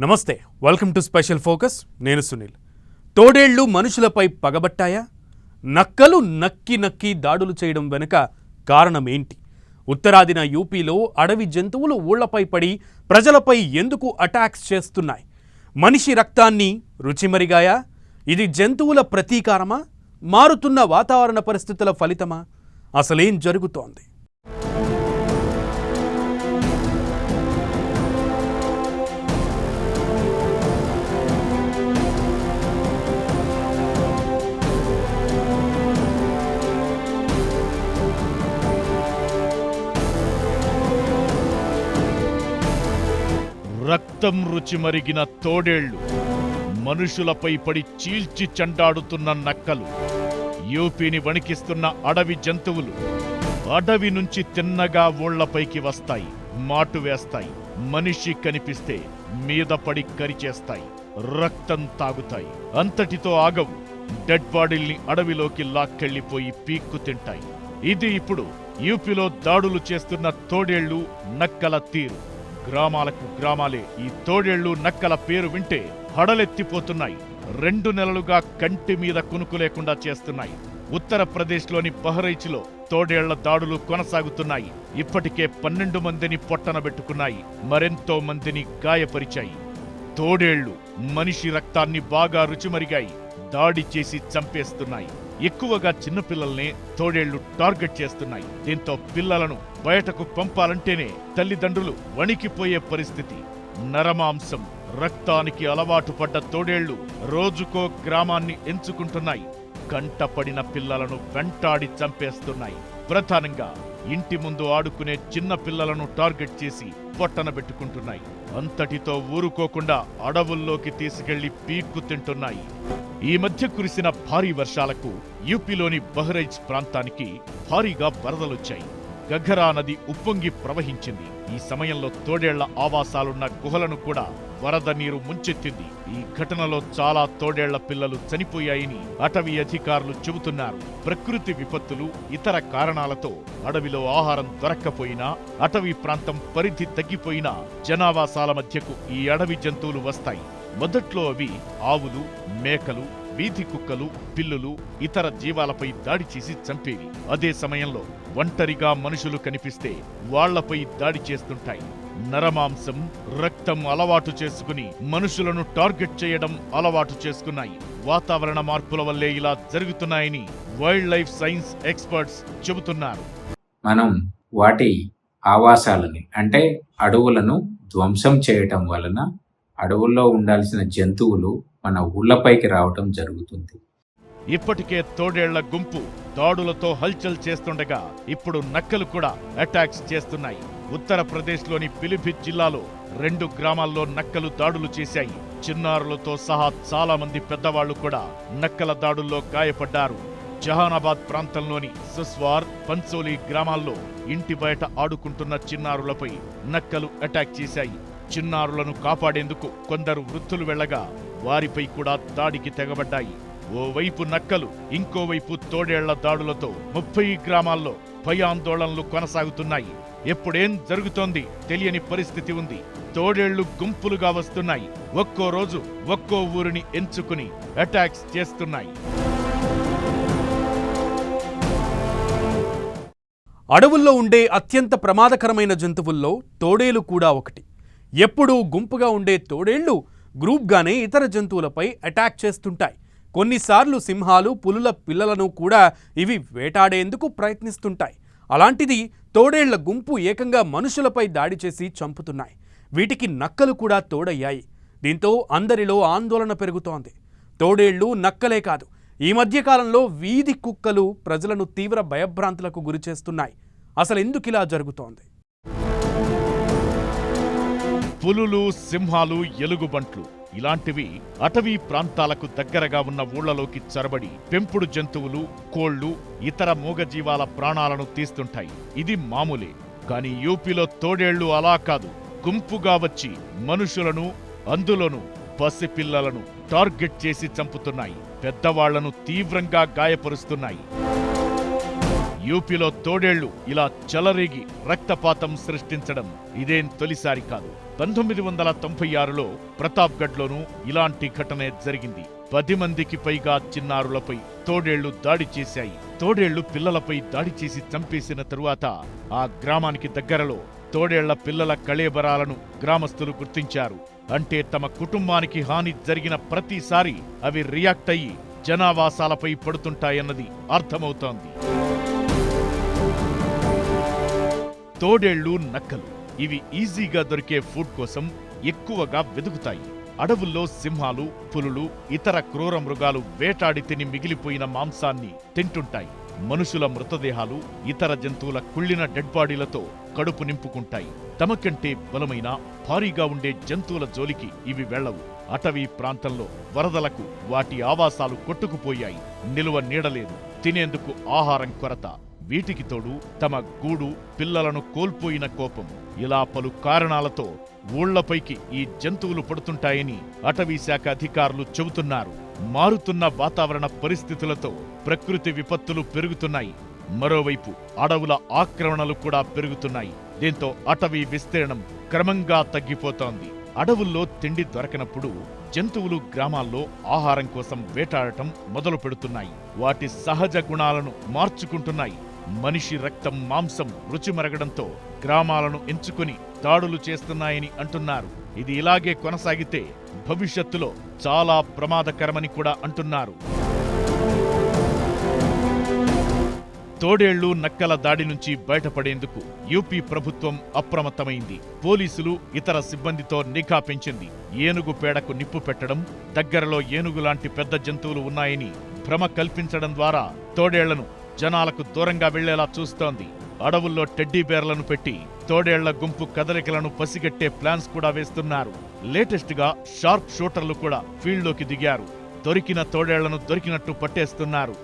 నమస్తే, welcome to special focus. నేను సునీల్. తోడేళ్లు మనుషులపై పగబట్టాయా? నక్కలు నక్కి నక్కి దాడులు చేయడం వెనుక కారణమేంటి? ఉత్తరాదిన యూపీలో అడవి జంతువులు ఊళ్లపై పడి ప్రజలపై ఎందుకు అటాక్స్ చేస్తున్నాయి? మనిషి రక్తాన్ని రుచిమరిగాయా? ఇది జంతువుల ప్రతీకారమా? మారుతున్న వాతావరణ పరిస్థితుల ఫలితమా? అసలేం జరుగుతోంది? రక్తం రుచి మరిగిన తోడేళ్లు, మనుషులపై పడి చీల్చి చెండాడుతున్న నక్కలు, యూపీని వణికిస్తున్న అడవి జంతువులు అడవి నుంచి తిన్నగా ఊళ్లపైకి వస్తాయి, మాటు వేస్తాయి. మనిషి కనిపిస్తే మీద పడి కరిచేస్తాయి, రక్తం తాగుతాయి. అంతటితో ఆగవు. డెడ్ బాడీల్ని అడవిలోకి లాక్కెళ్లిపోయి పీక్కు తింటాయి. ఇది ఇప్పుడు యూపీలో దాడులు చేస్తున్న తోడేళ్లు, నక్కల తీరు. గ్రామాలకు గ్రామాలే ఈ తోడేళ్లు, నక్కల పేరు వింటే హడలెత్తిపోతున్నాయి. 2 నెలలుగా కంటి మీద కునుకు లేకుండా చేస్తున్నాయి. ఉత్తరప్రదేశ్లోని బహ్రైచ్లో తోడేళ్ల దాడులు కొనసాగుతున్నాయి. ఇప్పటికే 12 మందిని పొట్టనబెట్టుకున్నాయి, మరెంతో మందిని గాయపరిచాయి. తోడేళ్లు మనిషి రక్తాన్ని బాగా రుచిమరిగాయి, దాడి చేసి చంపేస్తున్నాయి. ఎక్కువగా చిన్నపిల్లల్నే తోడేళ్లు టార్గెట్ చేస్తున్నాయి. దీంతో పిల్లలను బయటకు పంపాలంటేనే తల్లిదండ్రులు వణికిపోయే పరిస్థితి. నరమాంసం, రక్తానికి అలవాటు పడ్డ తోడేళ్లు రోజుకో గ్రామాన్ని ఎంచుకుంటున్నాయి. కంటపడిన పిల్లలను వెంటాడి చంపేస్తున్నాయి. ప్రధానంగా ఇంటి ముందు ఆడుకునే చిన్న పిల్లలను టార్గెట్ చేసి పొట్టనబెట్టుకుంటున్నాయి. అంతటితో ఊరుకోకుండా అడవుల్లోకి తీసుకెళ్లి పీక్కు తింటున్నాయి. ఈ మధ్య కురిసిన భారీ వర్షాలకు యూపీలోని బహ్రైచ్ ప్రాంతానికి భారీగా వరదలొచ్చాయి. గఘరా నది ఉప్పొంగి ప్రవహించింది. ఈ సమయంలో తోడేళ్ల ఆవాసాలున్న గుహలను కూడా వరద నీరు ముంచెత్తింది. ఈ ఘటనలో చాలా తోడేళ్ల పిల్లలు చనిపోయాయని అటవీ అధికారులు చెబుతున్నారు. ప్రకృతి విపత్తులు, ఇతర కారణాలతో అడవిలో ఆహారం దొరక్కపోయినా, అటవీ ప్రాంతం పరిధి తగ్గిపోయినా జనావాసాల మధ్యకు ఈ అడవి జంతువులు వస్తాయి. మొదట్లో అవి ఆవులు, మేకలు, వీధి కుక్కలు, పిల్లులు, ఇతర జీవాలపై దాడి చేసి చంపేవి. అదే సమయంలో ఒంటరిగా మనుషులు కనిపిస్తే వాళ్లపై దాడి చేస్తుంటాయి. నరమాంసం, రక్తం అలవాటు చేసుకుని మనుషులను టార్గెట్ చేయడం అలవాటు చేసుకున్నాయి. వాతావరణ మార్పుల వల్లే ఇలా జరుగుతున్నాయని వైల్డ్ లైఫ్ సైన్స్ ఎక్స్పర్ట్స్ చెబుతున్నారు. మనం వాటి ఆవాసాలని అంటే అడవులను ధ్వంసం చేయటం వలన అడవుల్లో ఉండాల్సిన జంతువులు మన ఊళ్ళపైకి రావటం జరుగుతుంది. ఇప్పటికే తోడేళ్ల గుంపు దాడులతో హల్చల్ చేస్తుండగా ఇప్పుడు నక్కలు కూడా అటాక్స్ చేస్తున్నాయి. ఉత్తరప్రదేశ్లోని పిలిభిత్ జిల్లాలో 2 గ్రామాల్లో నక్కలు దాడులు చేశాయి. చిన్నారులతో సహా చాలా మంది పెద్దవాళ్లు కూడా నక్కల దాడుల్లో గాయపడ్డారు. జహానాబాద్ ప్రాంతంలోని సుస్వార్, పంచోలి గ్రామాల్లో ఇంటి బయట ఆడుకుంటున్న చిన్నారులపై నక్కలు అటాక్ చేశాయి. చిన్నారులను కాపాడేందుకు కొందరు వృద్ధులు వెళ్లగా వారిపై కూడా దాడికి తెగబడ్డాయి. ఓవైపు నక్కలు, ఇంకోవైపు తోడేళ్ల దాడులతో 30 గ్రామాల్లో భయాందోళనలు కొనసాగుతున్నాయి. ఎప్పుడేం జరుగుతోంది తెలియని పరిస్థితి ఉంది. తోడేళ్లు గుంపులుగా వస్తున్నాయి. ఒక్కో రోజు ఒక్కో ఊరిని ఎంచుకుని అటాక్స్ చేస్తున్నాయి. అడవుల్లో ఉండే అత్యంత ప్రమాదకరమైన జంతువుల్లో తోడేలు కూడా ఒకటి. ఎప్పుడూ గుంపుగా ఉండే తోడేళ్లు గ్రూప్గానే ఇతర జంతువులపై అటాక్ చేస్తుంటాయి. కొన్నిసార్లు సింహాలు, పులుల పిల్లలను కూడా ఇవి వేటాడేందుకు ప్రయత్నిస్తుంటాయి. అలాంటిది తోడేళ్ల గుంపు ఏకంగా మనుషులపై దాడి చేసి చంపుతున్నాయి. వీటికి నక్కలు కూడా తోడయ్యాయి. దీంతో అందరిలో ఆందోళన పెరుగుతోంది. తోడేళ్లు, నక్కలే కాదు, ఈ మధ్యకాలంలో వీధి కుక్కలు ప్రజలను తీవ్ర భయభ్రాంతులకు గురిచేస్తున్నాయి. అసలు ఎందుకిలా జరుగుతోంది? పులులు, సింహాలు, ఎలుగుబంట్లు ఇలాంటివి అటవీ ప్రాంతాలకు దగ్గరగా ఉన్న ఊళ్లలోకి చొరబడి పెంపుడు జంతువులు, కోళ్లు, ఇతర మూగజీవాల ప్రాణాలను తీస్తుంటాయి. ఇది మామూలే. కానీ యూపీలో తోడేళ్లు అలా కాదు. గుంపుగా వచ్చి మనుషులను, అందులోనూ పసిపిల్లలను టార్గెట్ చేసి చంపుతున్నాయి. పెద్దవాళ్లను తీవ్రంగా గాయపరుస్తున్నాయి. యూపీలో తోడేళ్లు ఇలా చెలరేగి రక్తపాతం సృష్టించడం ఇదేం తొలిసారి కాదు. 1996లో ప్రతాప్గఢ్లోనూ ఇలాంటి ఘటనే జరిగింది. 10 మందికి పైగా చిన్నారులపై తోడేళ్లు దాడి చేశాయి. తోడేళ్లు పిల్లలపై దాడి చేసి చంపేసిన తరువాత ఆ గ్రామానికి దగ్గరలో తోడేళ్ల పిల్లల కళేబరాలను గ్రామస్తులు గుర్తించారు. అంటే తమ కుటుంబానికి హాని జరిగిన ప్రతిసారి అవి రియాక్ట్ అయ్యి జనావాసాలపై పడుతుంటాయన్నది అర్థమవుతోంది. తోడేళ్లు, నక్కలు ఇవి ఈజీగా దొరికే ఫుడ్ కోసం ఎక్కువగా వెతుకుతాయి. అడవుల్లో సింహాలు, పులులు, ఇతర క్రూర మృగాలు వేటాడి తిని మిగిలిపోయిన మాంసాన్ని తింటుంటాయి. మనుషుల మృతదేహాలు, ఇతర జంతువుల కుళ్ళిన డెడ్ బాడీలతో కడుపు నింపుకుంటాయి. తమకంటే బలమైన, భారీగా ఉండే జంతువుల జోలికి ఇవి వెళ్లవు. అటవీ ప్రాంతంలో వరదలకు వాటి ఆవాసాలు కొట్టుకుపోయాయి. నిలువ నీడలేదు, తినేందుకు ఆహారం కొరత. వీటికి తోడు తమ గూడు, పిల్లలను కోల్పోయిన కోపం. ఇలా పలు కారణాలతో ఊళ్లపైకి ఈ జంతువులు పడుతుంటాయని అటవీ శాఖ అధికారులు చెబుతున్నారు. మారుతున్న వాతావరణ పరిస్థితులతో ప్రకృతి విపత్తులు పెరుగుతున్నాయి. మరోవైపు అడవుల ఆక్రమణలు కూడా పెరుగుతున్నాయి. దీంతో అటవీ విస్తీర్ణం క్రమంగా తగ్గిపోతోంది. అడవుల్లో తిండి దొరకనప్పుడు జంతువులు గ్రామాల్లో ఆహారం కోసం వేటాడటం మొదలు పెడుతున్నాయి. వాటి సహజ గుణాలను మార్చుకుంటున్నాయి. మనిషి రక్తం, మాంసం రుచి మరగడంతో గ్రామాలను ఎంచుకుని దాడులు చేస్తున్నాయని అంటున్నారు. ఇది ఇలాగే కొనసాగితే భవిష్యత్తులో చాలా ప్రమాదకరమని కూడా అంటున్నారు. తోడేళ్లు, నక్కల దాడి నుంచి బయటపడేందుకు యూపీ ప్రభుత్వం అప్రమత్తమైంది. పోలీసులు, ఇతర సిబ్బందితో నిఘా పెంచింది. ఏనుగు పేడకు నిప్పు పెట్టడం, దగ్గరలో ఏనుగులాంటి పెద్ద జంతువులు ఉన్నాయని భ్రమ కల్పించడం ద్వారా తోడేళ్లను జనాలకు దూరంగా వెళ్లేలా చూస్తోంది. అడవుల్లో టెడ్డీ బేర్లను పెట్టి తోడేళ్ల గుంపు కదలికలను పసిగట్టే ప్లాన్స్ కూడా వేస్తున్నారు. లేటెస్ట్ గా షార్ప్ షూటర్లు కూడా ఫీల్డ్లోకి దిగారు. దొరికిన తోడేళ్లను దొరికినట్టు పట్టేస్తున్నారు.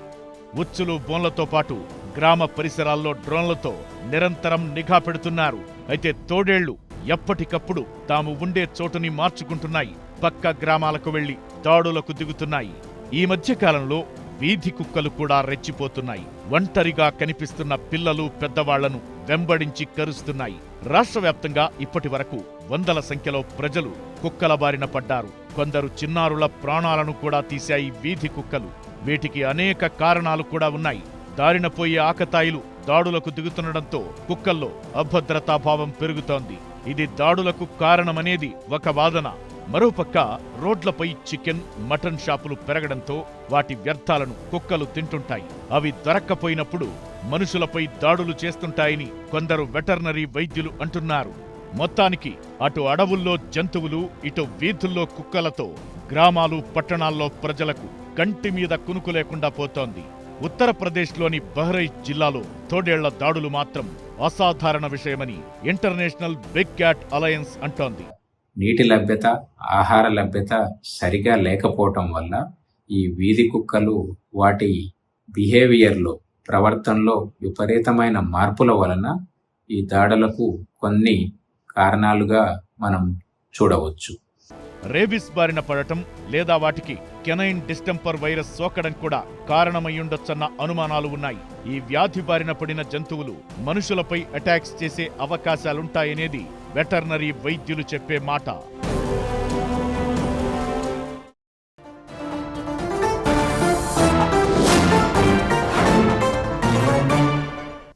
ఉచ్చులు, బోన్లతో పాటు గ్రామ పరిసరాల్లో డ్రోన్లతో నిరంతరం నిఘా పెడుతున్నారు. అయితే తోడేళ్లు ఎప్పటికప్పుడు తాము ఉండే చోటుని మార్చుకుంటున్నాయి. పక్క గ్రామాలకు వెళ్లి దాడులకు దిగుతున్నాయి. ఈ మధ్యకాలంలో వీధి కుక్కలు కూడా రెచ్చిపోతున్నాయి. ఒంటరిగా కనిపిస్తున్న పిల్లలు, పెద్దవాళ్లను వెంబడించి కరుస్తున్నాయి. రాష్ట్ర వ్యాప్తంగా ఇప్పటి వరకు వందల సంఖ్యలో ప్రజలు కుక్కల బారిన పడ్డారు. కొందరు చిన్నారుల ప్రాణాలను కూడా తీశాయి వీధి కుక్కలు. వీటికి అనేక కారణాలు కూడా ఉన్నాయి. దారిన పోయే ఆకతాయిలు దాడులకు దిగుతుండటంతో కుక్కల్లో అభద్రతాభావం పెరుగుతోంది. ఇది దాడులకు కారణమనేది ఒక వాదన. మరోపక్క రోడ్లపై చికెన్, మటన్ షాపులు పెరగడంతో వాటి వ్యర్థాలను కుక్కలు తింటుంటాయి. అవి దొరక్కపోయినప్పుడు మనుషులపై దాడులు చేస్తుంటాయని కొందరు వెటర్నరీ వైద్యులు అంటున్నారు. మొత్తానికి అటు అడవుల్లో జంతువులు, ఇటు వీధుల్లో కుక్కలతో గ్రామాలు, పట్టణాల్లో ప్రజలకు కంటి మీద కునుకు లేకుండా పోతోంది. ఉత్తరప్రదేశ్లోని బహ్రైచ్ జిల్లాలో తోడేళ్ల దాడులు మాత్రం అసాధారణ విషయమని ఇంటర్నేషనల్ బిగ్ క్యాట్ అలయన్స్ అంటోంది. నీటి లభ్యత, ఆహార లభ్యత సరిగా లేకపోవటం వల్ల ఈ వీధి కుక్కలు వాటి బిహేవియర్లో, ప్రవర్తనలో విపరీతమైన మార్పుల వలన ఈ దాడులకు కొన్ని కారణాలుగా మనం చూడవచ్చు. రేబిస్ బారిన పడటం లేదా వాటికి కెనైన్ డిస్టెంపర్ వైరస్ సోకడం కూడా కారణమయ్యుండొచ్చన్న అనుమానాలు ఉన్నాయి. ఈ వ్యాధి బారిన పడిన జంతువులు మనుషులపై అటాక్స్ చేసే అవకాశాలుంటాయనేది వెటర్నరీ వైద్యులు చెప్పే మాట.